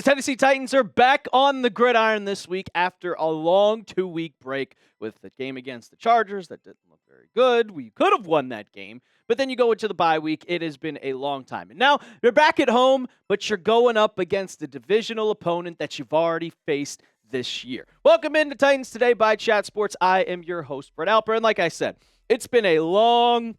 The Tennessee Titans are back on the gridiron this week after a long 2-week break with the game against the Chargers that didn't look very good. We could have won that game, but then you go into the bye week. It has been a long time. And now you're back at home, but you're going up against a divisional opponent that you've already faced this year. Welcome into Titans Today by Chat Sports. I am your host, Brett Alper, and like I said, it's been a long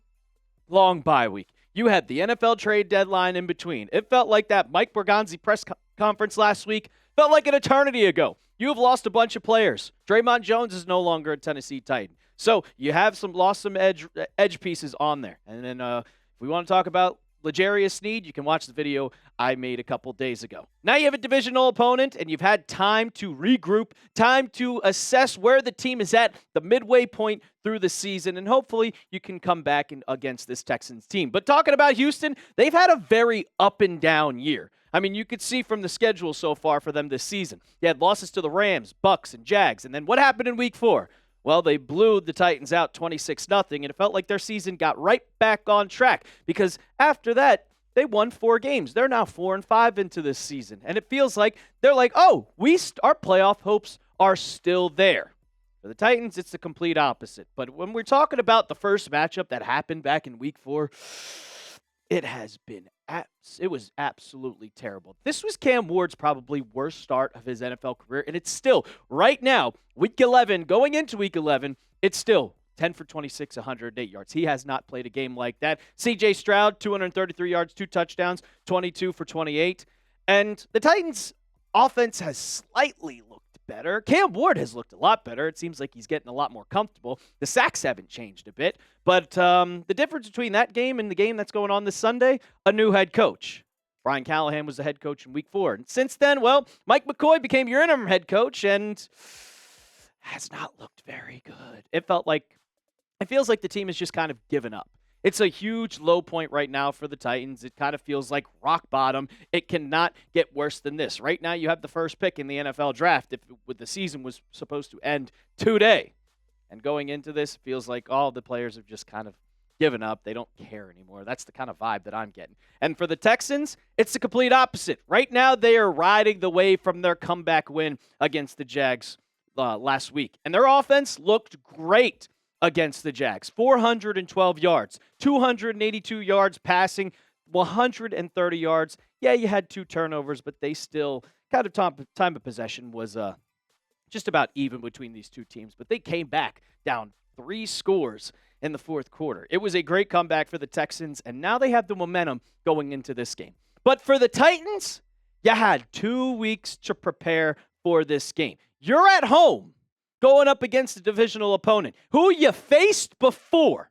bye week. You had the NFL trade deadline in between. It felt like that Mike Borgonzi press conference last week felt like an eternity ago. You have lost a bunch of players. Draymond Jones is no longer a Tennessee Titan. So you have lost some edge pieces on there. And then if we want to talk about L'Jarius Sneed, you can watch the video I made a couple days ago. Now you have a divisional opponent, and you've had time to regroup, time to assess where the team is at the midway point through the season, and hopefully you can come back against this Texans team. But talking about Houston, they've had a very up and down year. I mean, you could see from the schedule so far for them this season. They had losses to the Rams, Bucks, and Jags, and then what happened in Week 4? Well, they blew the Titans out 26-0, and it felt like their season got right back on track because after that, they won 4 games. They're now 4-5 into this season, and it feels like they're like, oh, our playoff hopes are still there. For the Titans, it's the complete opposite. But when we're talking about the first matchup that happened back in Week 4, it was absolutely terrible. This was Cam Ward's probably worst start of his NFL career, and it's still, right now, Week 11, going into Week 11, it's still 10 for 26, 108 yards. He has not played a game like that. C.J. Stroud, 233 yards, 2 touchdowns, 22 for 28. And the Titans' offense has slightly looked better. Cam Ward has looked a lot better. It seems like he's getting a lot more comfortable. The sacks haven't changed a bit. But the difference between that game and the game that's going on this Sunday, a new head coach. Brian Callahan was the head coach in Week 4. And since then, well, Mike McCoy became your interim head coach and has not looked very good. It feels like the team has just kind of given up. It's a huge low point right now for the Titans. It kind of feels like rock bottom. It cannot get worse than this. Right now, you have the first pick in the NFL draft if the season was supposed to end today. And going into this, it feels like all the players have just kind of given up. They don't care anymore. That's the kind of vibe that I'm getting. And for the Texans, it's the complete opposite. Right now, they are riding the wave from their comeback win against the Jags last week. And their offense looked great against the Jags. 412 yards, 282 yards passing, 130 yards. Yeah, you had 2 turnovers, but they still kind of time of possession was just about even between these two teams. But they came back down 3 scores in the fourth quarter. It was a great comeback for the Texans, and now they have the momentum going into this game. But for the Titans, you had 2 weeks to prepare for this game. You're at home going up against a divisional opponent who you faced before.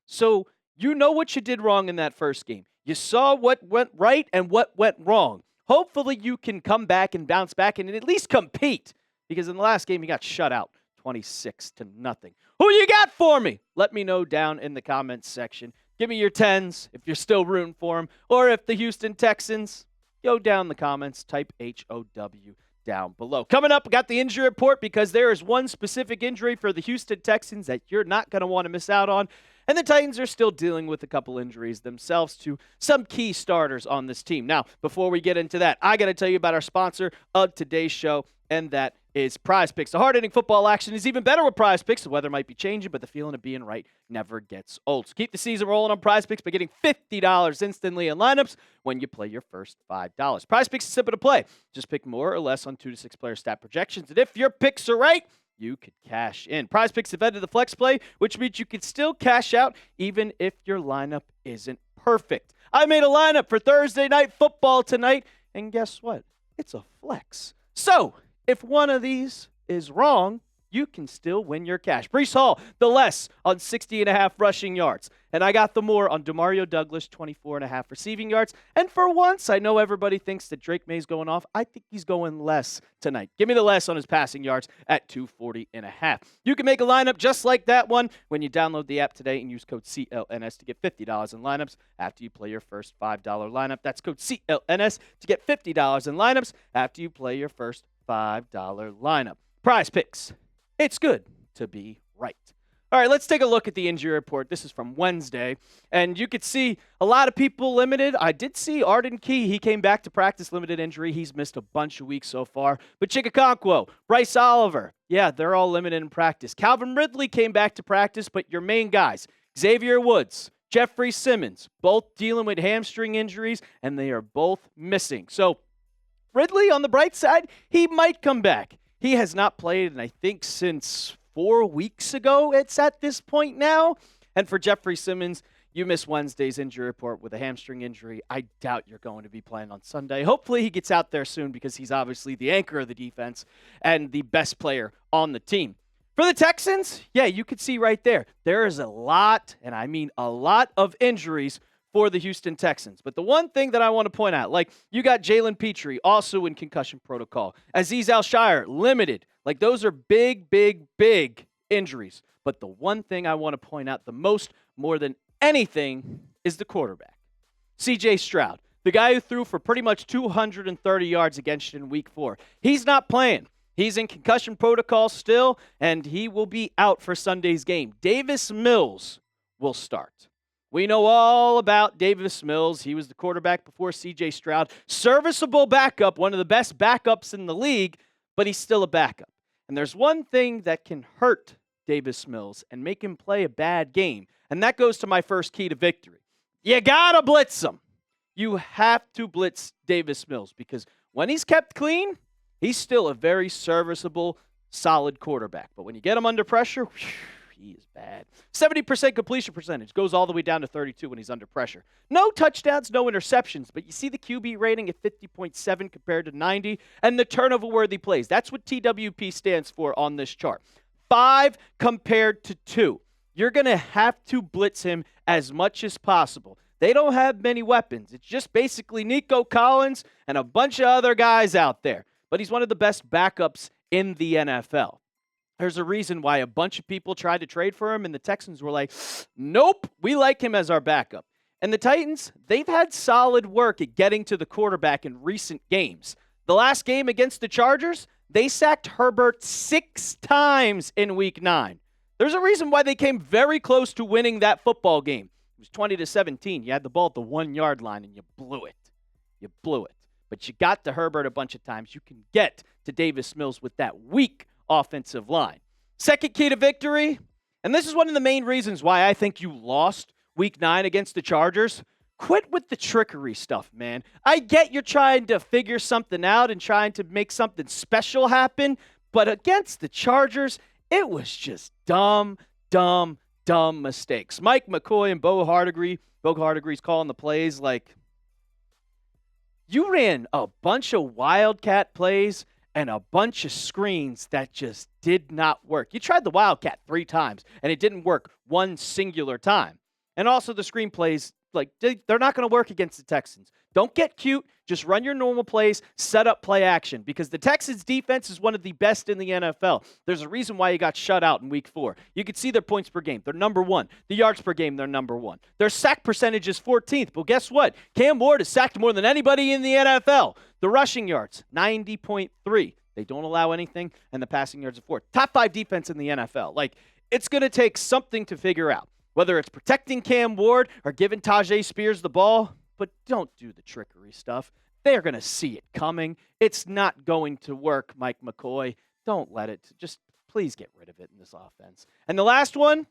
So you know what you did wrong in that first game. You saw what went right and what went wrong. Hopefully you can come back and bounce back and at least compete, because in the last game you got shut out 26-0. Who you got for me? Let me know down in the comments section. Give me your 10s if you're still rooting for them, or if the Houston Texans, go down in the comments, type HOW down below. Coming up, we got the injury report because there is one specific injury for the Houston Texans that you're not going to want to miss out on. And the Titans are still dealing with a couple injuries themselves to some key starters on this team. Now, before we get into that, I got to tell you about our sponsor of today's show, and that is Prize Picks. The hard-hitting football action is even better with Prize Picks. The weather might be changing, but the feeling of being right never gets old. So keep the season rolling on Prize Picks by getting $50 instantly in lineups when you play your first $5. Prize Picks is simple to play. Just pick more or less on 2 to 6 player stat projections, and if your picks are right, you could cash in. Prize Picks invented the flex play, which means you could still cash out even if your lineup isn't perfect. I made a lineup for Thursday Night Football tonight, and guess what? It's a flex. So, if one of these is wrong, you can still win your cash. Breece Hall, the less on 60.5 rushing yards. And I got the more on DeMario Douglas, 24.5 receiving yards. And for once, I know everybody thinks that Drake May's going off. I think he's going less tonight. Give me the less on his passing yards at 240.5. You can make a lineup just like that one when you download the app today and use code CLNS to get $50 in lineups after you play your first $5 lineup. That's code CLNS to get $50 in lineups after you play your first $5 lineup. Prize Picks. It's good to be right. All right, let's take a look at the injury report. This is from Wednesday, and you could see a lot of people limited. I did see Arden Key. He came back to practice, limited injury. He's missed a bunch of weeks so far. But Chikakonkwo, Bryce Oliver, yeah, they're all limited in practice. Calvin Ridley came back to practice, but your main guys, Xavier Woods, Jeffrey Simmons, both dealing with hamstring injuries, and they are both missing. So Ridley, on the bright side, he might come back. He has not played, and I think since 4 weeks ago, it's at this point now. And for Jeffrey Simmons, you missed Wednesday's injury report with a hamstring injury. I doubt you're going to be playing on Sunday. Hopefully he gets out there soon because he's obviously the anchor of the defense and the best player on the team. For the Texans, yeah, you could see right there, there is a lot, and I mean a lot of injuries for the Houston Texans. But the one thing that I want to point out, like you got Jalen Petrie also in concussion protocol. Azeez Al-Shire, limited. Like those are big, big, big injuries. But the one thing I want to point out the most, more than anything, is the quarterback. C.J. Stroud, the guy who threw for pretty much 230 yards against you in Week 4. He's not playing. He's in concussion protocol still, and he will be out for Sunday's game. Davis Mills will start. We know all about Davis Mills. He was the quarterback before C.J. Stroud. Serviceable backup, one of the best backups in the league, but he's still a backup. And there's one thing that can hurt Davis Mills and make him play a bad game, and that goes to my first key to victory. You gotta blitz him. You have to blitz Davis Mills because when he's kept clean, he's still a very serviceable, solid quarterback. But when you get him under pressure, he is bad. 70% completion percentage goes all the way down to 32 when he's under pressure. No touchdowns, no interceptions, but you see the QB rating at 50.7 compared to 90, and the turnover-worthy plays. That's what TWP stands for on this chart. 5 compared to 2. You're going to have to blitz him as much as possible. They don't have many weapons. It's just basically Nico Collins and a bunch of other guys out there. But he's one of the best backups in the NFL. There's a reason why a bunch of people tried to trade for him, and the Texans were like, nope, we like him as our backup. And the Titans, they've had solid work at getting to the quarterback in recent games. The last game against the Chargers, they sacked Herbert 6 times in Week 9. There's a reason why they came very close to winning that football game. It was 20-17. You had the ball at the 1-yard line, and you blew it. You blew it. But you got to Herbert a bunch of times. You can get to Davis Mills with that weak offensive line. Second key to victory, and this is one of the main reasons why I think you lost Week 9 against the Chargers. Quit with the trickery stuff, man. I get you're trying to figure something out and trying to make something special happen, but against the Chargers, it was just dumb mistakes. Mike McCoy and Bo Hardegree's calling the plays like, you ran a bunch of wildcat plays and a bunch of screens that just did not work. You tried the wildcat 3 times, and it didn't work one singular time. And also the screen plays, like, they're not going to work against the Texans. Don't get cute. Just run your normal plays, set up play action, because the Texans' defense is one of the best in the NFL. There's a reason why you got shut out in Week 4. You can see their points per game. They're number 1. The yards per game, they're number 1. Their sack percentage is 14th. But guess what? Cam Ward has sacked more than anybody in the NFL. The rushing yards, 90.3. They don't allow anything, and the passing yards are 4. Top 5 defense in the NFL. Like, it's going to take something to figure out. Whether it's protecting Cam Ward or giving Tajay Spears the ball, but don't do the trickery stuff. They're going to see it coming. It's not going to work, Mike McCoy. Don't let it. Just please get rid of it in this offense. And the last one,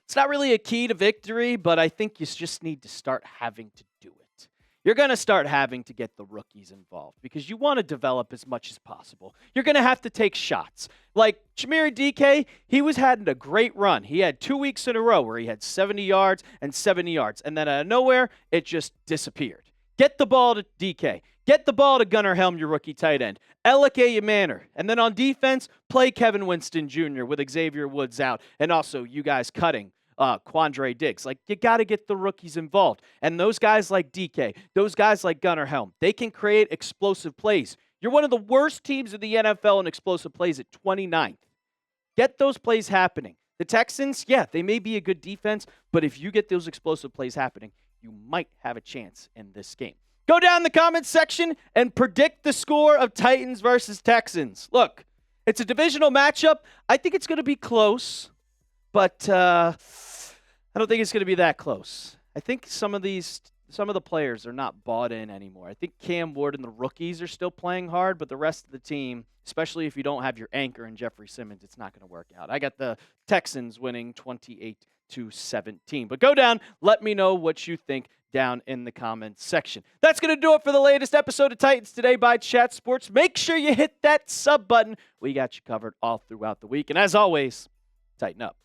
it's not really a key to victory, but I think you just need to start having to do it. You're going to start having to get the rookies involved because you want to develop as much as possible. You're going to have to take shots. Like Chimere DK, he was having a great run. He had 2 weeks in a row where he had 70 yards and 70 yards. And then out of nowhere, it just disappeared. Get the ball to DK. Get the ball to Gunnar Helm, your rookie tight end. Elike Manor. And then on defense, play Kevin Winston Jr. with Xavier Woods out. And also you guys cutting Quandre Diggs. Like, you got to get the rookies involved. And those guys like DK, those guys like Gunnar Helm, they can create explosive plays. You're one of the worst teams in the NFL in explosive plays at 29th. Get those plays happening. The Texans, yeah, they may be a good defense, but if you get those explosive plays happening, you might have a chance in this game. Go down in the comments section and predict the score of Titans versus Texans. Look, it's a divisional matchup. I think it's going to be close. but I don't think it's going to be that close. I think some of the players are not bought in anymore. I think Cam Ward and the rookies are still playing hard, but the rest of the team, especially if you don't have your anchor in Jeffrey Simmons, it's not going to work out. I got the Texans winning 28-17. But go down, let me know what you think down in the comments section. That's going to do it for the latest episode of Titans Today by Chat Sports. Make sure you hit that sub button. We got you covered all throughout the week. And as always, tighten up.